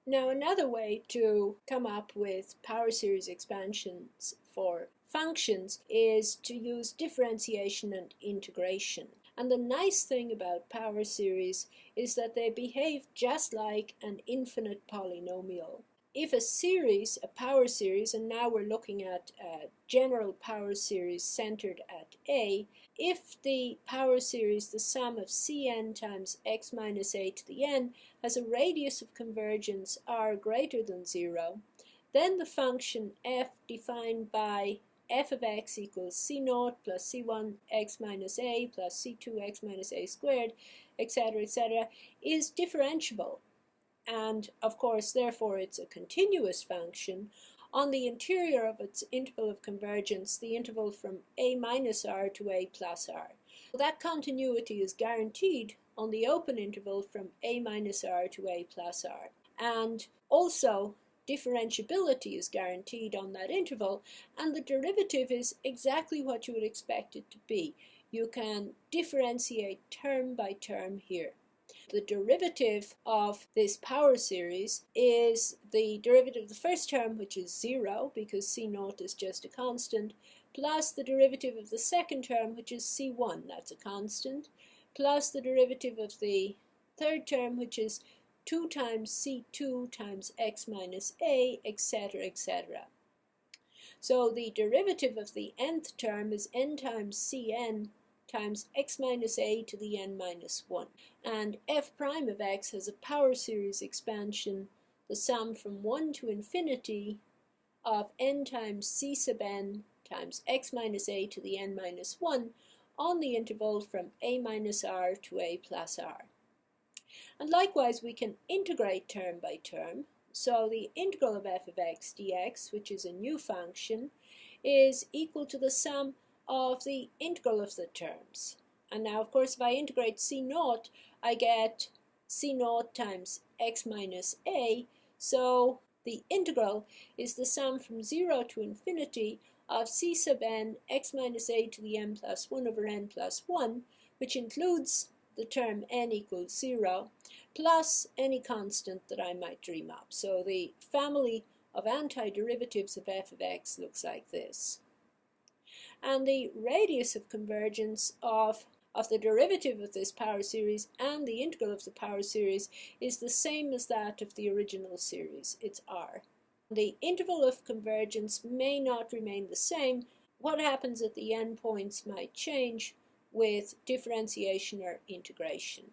Now, another way to come up with power series expansions for functions is to use differentiation and integration. And the nice thing about power series is that they behave just like an infinite polynomial. If a series, a power series, and now we're looking at a general power series centered at A, if the power series, the sum of Cn times x minus a to the n, has a radius of convergence r greater than 0, then the function f defined by f of x equals c0 plus c1 x minus a plus c2 x minus a squared, etc., is differentiable. And of course, therefore, it's a continuous function on the interior of its interval of convergence, the interval from a minus r to a plus r. That continuity is guaranteed on the open interval from a minus r to a plus r. And also, differentiability is guaranteed on that interval, and the derivative is exactly what you would expect it to be. You can differentiate term by term here. The derivative of this power series is the derivative of the first term, which is 0, because c0 is just a constant, plus the derivative of the second term, which is c1, that's a constant, plus the derivative of the third term, which is 2 times c2 times x minus a, etc. So the derivative of the nth term is n times cn times x minus a to the n minus 1. And f prime of x has a power series expansion, the sum from 1 to infinity of n times c sub n times x minus a to the n minus 1 on the interval from a minus r to a plus r. And likewise, we can integrate term by term. So the integral of f of x dx, which is a new function, is equal to the sum of the integral of the terms. And now, of course, if I integrate c0, I get c0 times x minus a. So the integral is the sum from 0 to infinity of c sub n x minus a to the n plus 1 over n plus 1, which includes the term n equals 0, plus any constant that I might dream up. So the family of antiderivatives of f of x looks like this. And the radius of convergence of the derivative of this power series and the integral of the power series is the same as that of the original series. It's r. The interval of convergence may not remain the same. What happens at the endpoints might change with differentiation or integration.